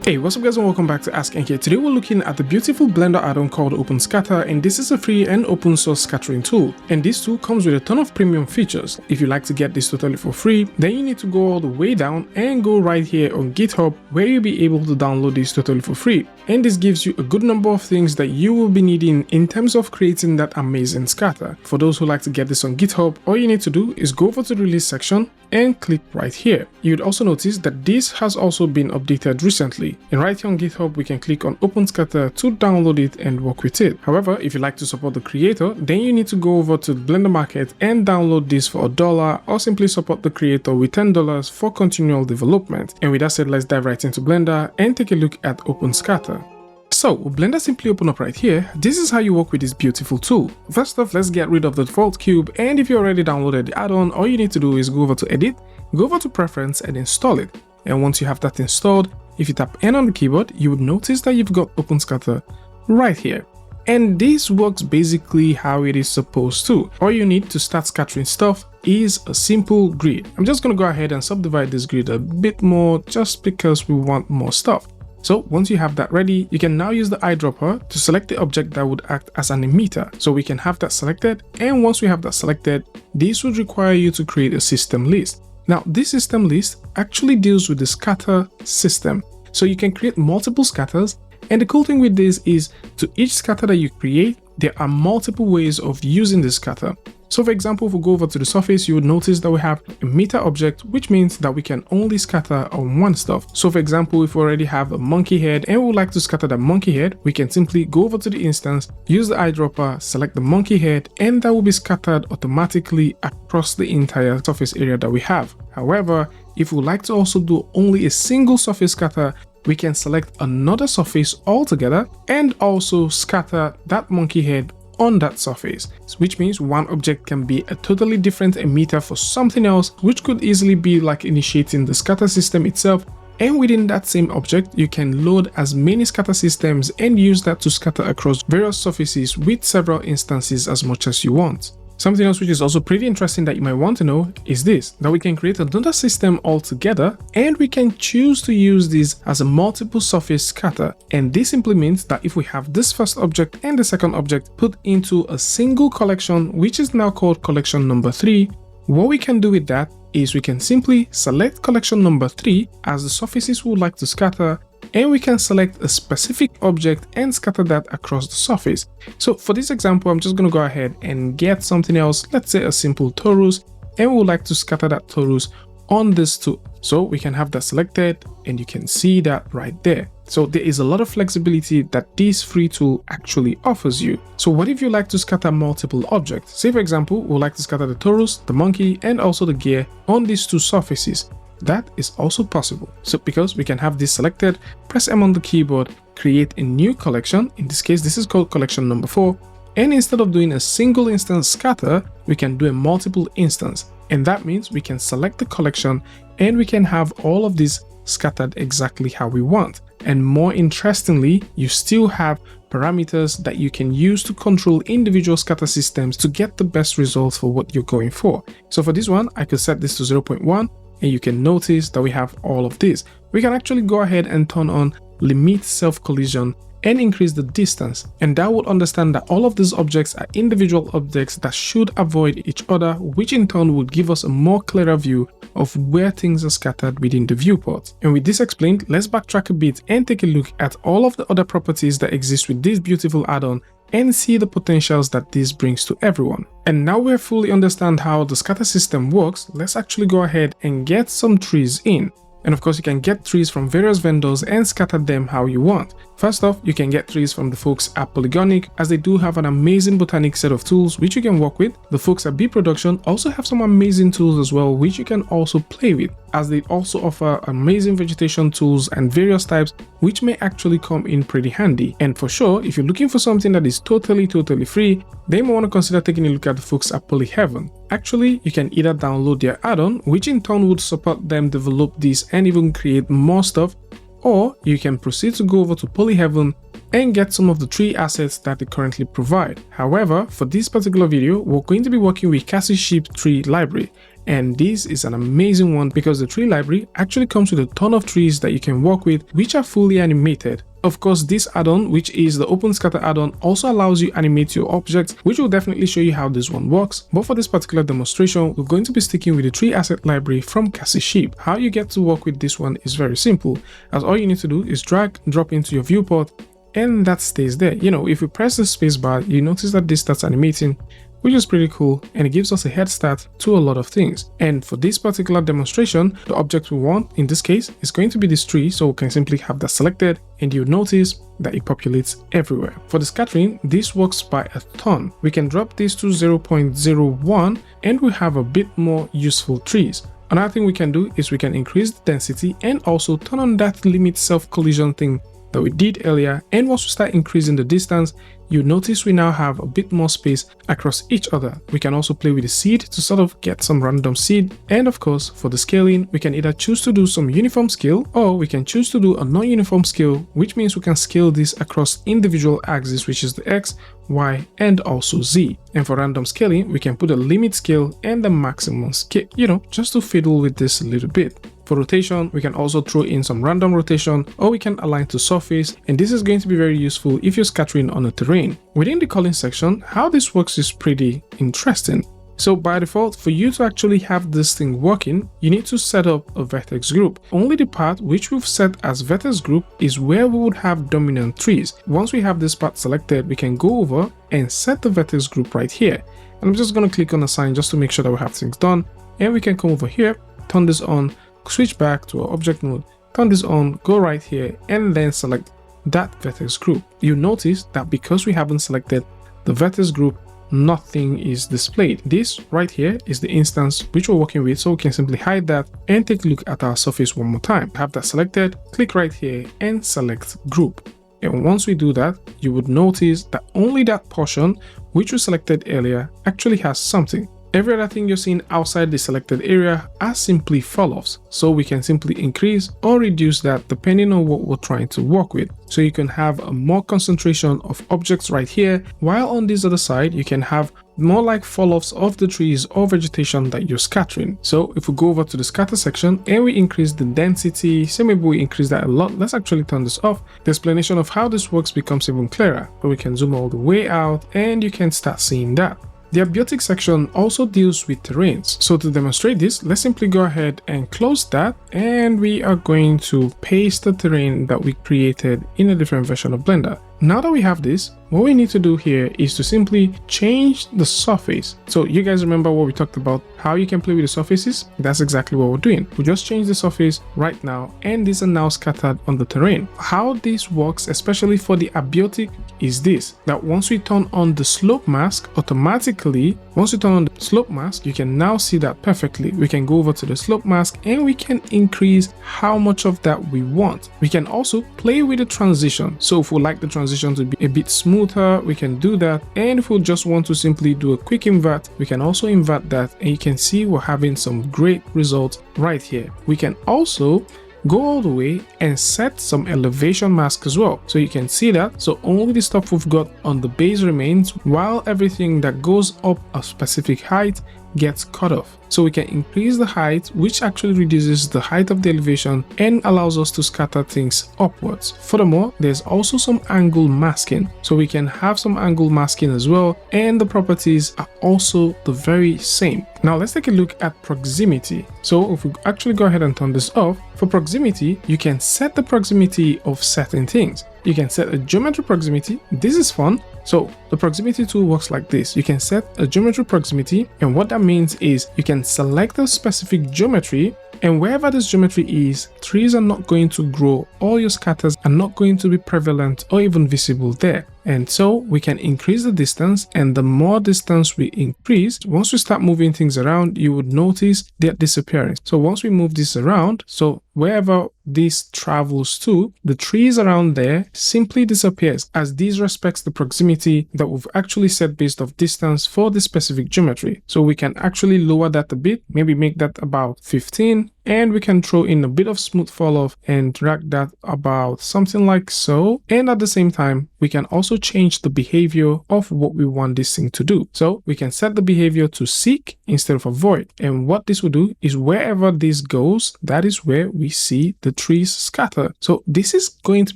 Hey, what's up guys and welcome back to askNK. Today we're looking at the beautiful Blender add-on called OpenScatter, and this is a free and open source scattering tool. And this tool comes with a ton of premium features. If you'd like to get this totally for free, then you need to go all the way down and go right here on GitHub, where you'll be able to download this totally for free. And this gives you a good number of things that you will be needing in terms of creating that amazing scatter. For those who like to get this on GitHub, all you need to do is go over to the release section and click right here. You'd also notice that this has also been updated recently. And right here on GitHub, we can click on OpenScatter to download it and work with it. However, if you like to support the creator, then you need to go over to the Blender Market and download this for $1, or simply support the creator with $10 for continual development. And with that said, let's dive right into Blender and take a look at OpenScatter. So, with Blender simply open up right here, this is how you work with this beautiful tool. First off, let's get rid of the default cube, and if you already downloaded the add-on, all you need to do is go over to Edit, go over to Preference and install it. And once you have that installed, if you tap N on the keyboard, you would notice that you've got OpenScatter right here. And this works basically how it is supposed to. All you need to start scattering stuff is a simple grid. I'm just going to go ahead and subdivide this grid a bit more just because we want more stuff. So once you have that ready, you can now use the eyedropper to select the object that would act as an emitter. So we can have that selected, and once we have that selected, this would require you to create a system list. Now this system list actually deals with the scatter system. So you can create multiple scatters, and the cool thing with this is to each scatter that you create, there are multiple ways of using the scatter. So for example, if we go over to the surface, you would notice that we have a emitter object, which means that we can only scatter on one stuff. So for example, if we already have a monkey head and we would like to scatter that monkey head, we can simply go over to the instance, use the eyedropper, select the monkey head, and that will be scattered automatically across the entire surface area that we have. However, if we would like to also do only a single surface scatter, we can select another surface altogether and also scatter that monkey head on that surface, which means one object can be a totally different emitter for something else, which could easily be like initiating the scatter system itself. And within that same object, you can load as many scatter systems and use that to scatter across various surfaces with several instances as much as you want. Something else which is also pretty interesting that you might want to know is this, that we can create another system altogether, and we can choose to use this as a multiple surface scatter. And this simply means that if we have this first object and the second object put into a single collection, which is now called collection number 3, what we can do with that is we can simply select collection number 3 as the surfaces we would like to scatter, and we can select a specific object and scatter that across the surface. So for this example, I'm just going to go ahead and get something else, let's say a simple torus, and we would like to scatter that torus on this too. So we can have that selected, and you can see that right there. So there is a lot of flexibility that this free tool actually offers you. So what if you like to scatter multiple objects? Say for example, we would like to scatter the torus, the monkey, and also the gear on these two surfaces. That is also possible. So because we can have this selected, press M on the keyboard, create a new collection. In this case, this is called collection number 4. And instead of doing a single instance scatter, we can do a multiple instance. And that means we can select the collection and we can have all of these scattered exactly how we want. And more interestingly, you still have parameters that you can use to control individual scatter systems to get the best results for what you're going for. So for this one, I could set this to 0.1. And you can notice that we have all of this. We can actually go ahead and turn on limit self-collision and increase the distance, and that would understand that all of these objects are individual objects that should avoid each other, which in turn would give us a more clearer view of where things are scattered within the viewport. And with this explained, let's backtrack a bit and take a look at all of the other properties that exist with this beautiful add-on and see the potentials that this brings to everyone. And now we fully understand how the scatter system works, let's actually go ahead and get some trees in. And of course, you can get trees from various vendors and scatter them how you want. First off, you can get trees from the folks at Polygonic, as they do have an amazing botanic set of tools which you can work with. The folks at B Production also have some amazing tools as well which you can also play with, as they also offer amazing vegetation tools and various types which may actually come in pretty handy. And for sure, if you're looking for something that is totally free, then you might want to consider taking a look at the folks at Polyheaven. Actually, you can either download their add-on, which in turn would support them develop this and even create more stuff, or you can proceed to go over to Polyheaven and get some of the tree assets that they currently provide. However, for this particular video, we're going to be working with Cassie Sheep Tree Library, And this is an amazing one because the tree library actually comes with a ton of trees that you can work with, which are fully animated. Of course, this add-on, which is the OpenScatter add-on, also allows you animate your objects, which will definitely show you how this one works. But for this particular demonstration, we're going to be sticking with the tree asset library from Cassie Sheep. How you get to work with this one is very simple, as all you need to do is drag, drop into your viewport, and that stays there. You know, if we press the space bar, you notice that this starts animating, which is pretty cool, and it gives us a head start to a lot of things. And for this particular demonstration, the object we want in this case is going to be this tree, so we can simply have that selected, and you'll notice that it populates everywhere. For the scattering, this works by a ton. We can drop this to 0.01 and we have a bit more useful trees. Another thing we can do is we can increase the density and also turn on that limit self-collision thing that we did earlier, and once we start increasing the distance, you notice we now have a bit more space across each other. We can also play with the seed to sort of get some random seed, and of course for the scaling, we can either choose to do some uniform scale or we can choose to do a non-uniform scale, which means we can scale this across individual axes, which is the X, Y, and also Z. And for random scaling, we can put a limit scale and the maximum scale, you know, just to fiddle with this a little bit. For rotation, we can also throw in some random rotation, or we can align to surface, and this is going to be very useful if you're scattering on a terrain. Within the culling section, how this works is pretty interesting. So by default, for you to actually have this thing working, you need to set up a vertex group. Only the part which we've set as vertex group is where we would have dominant trees. Once we have this part selected, we can go over and set the vertex group right here. And I'm just going to click on assign just to make sure that we have things done. And we can come over here, turn this on, switch back to our object mode, turn this on, go right here, and then select that vertex group. You notice that because we haven't selected the vertex group, nothing is displayed. This right here is the instance which we're working with, so we can simply hide that and take a look at our surface one more time. Have that selected, click right here and select group. And once we do that, you would notice that only that portion which we selected earlier actually has something. Every other thing you're seeing outside the selected area are simply fall-offs, so we can simply increase or reduce that depending on what we're trying to work with. So you can have a more concentration of objects right here, while on this other side you can have more like fall-offs of the trees or vegetation that you're scattering. So if we go over to the scatter section and we increase the density, say maybe we increase that a lot, let's actually turn this off. The explanation of how this works becomes even clearer, but we can zoom all the way out and you can start seeing that. The abiotic section also deals with terrains. So to demonstrate this, let's simply go ahead and close that, and we are going to paste the terrain that we created in a different version of Blender. Now that we have this, what we need to do here is to simply change the surface. So you guys remember what we talked about, how you can play with the surfaces? That's exactly what we're doing. We just change the surface right now, and these are now scattered on the terrain. How this works, especially for the abiotic, is this, that once we turn on the slope mask, automatically, once you turn on the slope mask, you can now see that perfectly. We can go over to the slope mask and we can increase how much of that we want. We can also play with the transition. So if we like the transition to be a bit smoother, we can do that. And if we just want to simply do a quick invert, we can also invert that, and you can see we're having some great results right here. We can also go all the way and set some elevation mask as well, so you can see that. So only the stuff we've got on the base remains, while everything that goes up a specific height gets cut off. So we can increase the height, which actually reduces the height of the elevation and allows us to scatter things upwards. Furthermore, there's also some angle masking, so we can have some angle masking as well, and the properties are also the very same. Now let's take a look at proximity. So if we actually go ahead and turn this off, for proximity, you can set the proximity of certain things. You can set a geometry proximity. This is fun. So the proximity tool works like this. You can set a geometry proximity, and what that means is you can select a specific geometry, and wherever this geometry is, trees are not going to grow, or your scatters are not going to be prevalent or even visible there. And so we can increase the distance, and the more distance we increase, once we start moving things around, you would notice they're disappearing. So once we move this around, so wherever this travels to, the trees around there simply disappears, as this respects the proximity that we've actually set based off distance for the specific geometry. So we can actually lower that a bit, maybe make that about 15, and we can throw in a bit of smooth fall off and drag that about something like so. And at the same time, we can also change the behavior of what we want this thing to do. So we can set the behavior to seek instead of avoid. And what this will do is wherever this goes, that is where we see the trees scatter. So this is going to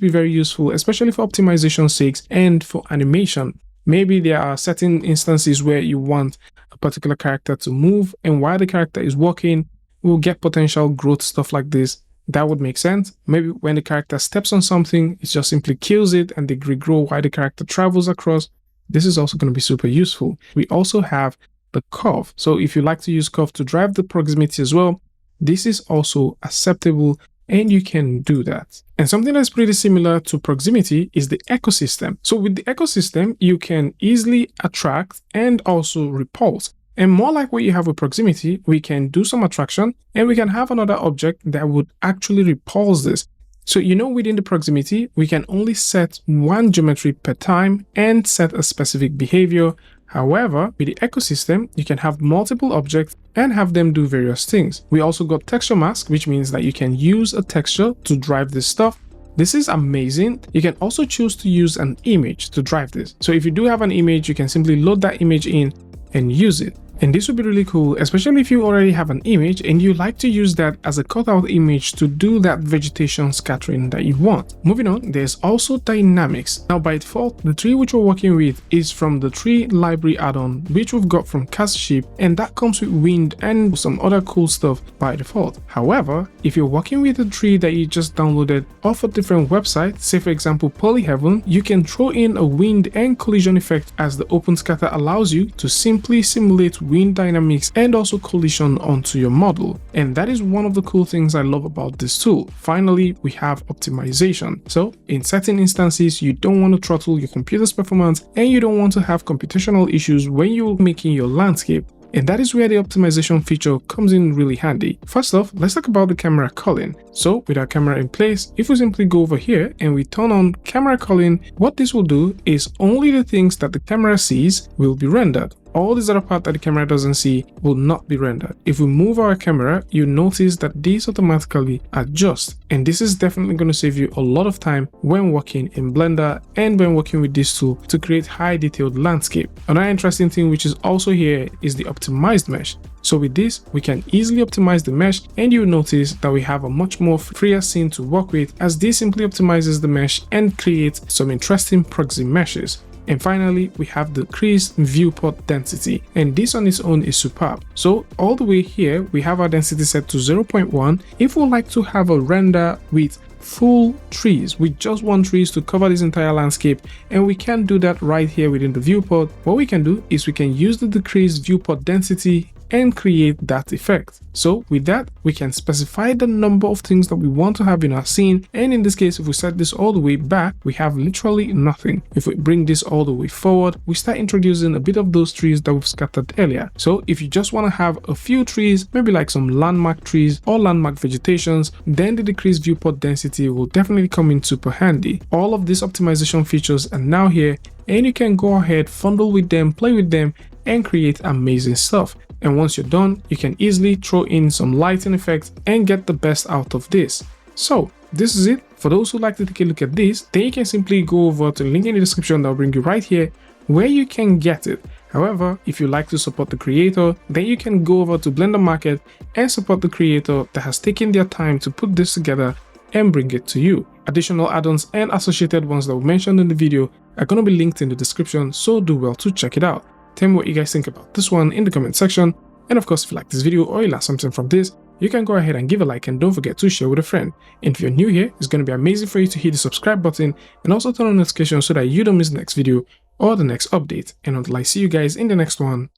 be very useful, especially for optimization sakes and for animation. Maybe there are certain instances where you want a particular character to move, and while the character is walking, we'll get potential growth stuff like this. That would make sense. Maybe when the character steps on something, it just simply kills it and they regrow while the character travels across. This is also going to be super useful. We also have the curve. So if you like to use curve to drive the proximity as well, this is also acceptable and you can do that. And something that's pretty similar to proximity is the ecosystem. So with the ecosystem, you can easily attract and also repulse. And more like what you have with proximity, we can do some attraction and we can have another object that would actually repulse this. So within the proximity, we can only set one geometry per time and set a specific behavior. However, with the ecosystem, you can have multiple objects and have them do various things. We also got texture mask, which means that you can use a texture to drive this stuff. This is amazing. You can also choose to use an image to drive this. So if you do have an image, you can simply load that image in and use it. And this would be really cool, especially if you already have an image and you like to use that as a cutout image to do that vegetation scattering that you want. Moving on, there's also dynamics. Now by default, the tree which we're working with is from the tree library add-on, which we've got from Castship, and that comes with wind and some other cool stuff by default. However, if you're working with a tree that you just downloaded off a different website, say for example Polyheaven, you can throw in a wind and collision effect, as the open scatter allows you to simply simulate wind dynamics and also collision onto your model. And that is one of the cool things I love about this tool. Finally, we have optimization. So in certain instances, you don't want to throttle your computer's performance and you don't want to have computational issues when you're making your landscape. And that is where the optimization feature comes in really handy. First off, let's talk about the camera culling. So with our camera in place, if we simply go over here and we turn on camera culling, what this will do is only the things that the camera sees will be rendered. All these other parts that the camera doesn't see will not be rendered. If we move our camera, you notice that these automatically adjust. And this is definitely going to save you a lot of time when working in Blender and when working with this tool to create high detailed landscape. Another interesting thing which is also here is the optimized mesh. So with this, we can easily optimize the mesh, and you'll notice that we have a much more freer scene to work with, as this simply optimizes the mesh and creates some interesting proxy meshes. And finally, we have the decreased viewport density, and this on its own is superb. So all the way here, we have our density set to 0.1. If we like to have a render with full trees, we just want trees to cover this entire landscape, and we can do that right here within the viewport. What we can do is we can use the decreased viewport density and create that effect. So with that, we can specify the number of things that we want to have in our scene, and in this case, if we set this all the way back, we have literally nothing. If we bring this all the way forward, we start introducing a bit of those trees that we've scattered earlier. So if you just want to have a few trees, maybe like some landmark trees or landmark vegetations, then the decreased viewport density will definitely come in super handy. All of these optimization features are now here, and you can go ahead, fondle with them, play with them, and create amazing stuff. And once you're done, you can easily throw in some lighting effects and get the best out of this. So this is it. For those who like to take a look at this, then you can simply go over to the link in the description that will bring you right here where you can get it. However, if you like to support the creator, then you can go over to Blender Market and support the creator that has taken their time to put this together and bring it to you. Additional add-ons and associated ones that were mentioned in the video are going to be linked in the description, so do well to check it out. Tell me what you guys think about this one in the comment section. And of course, if you like this video or you learned something from this, you can go ahead and give a like, and don't forget to share with a friend. And if you're new here, it's going to be amazing for you to hit the subscribe button and also turn on notifications so that you don't miss the next video or the next update. And until I see you guys in the next one,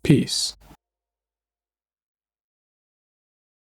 peace.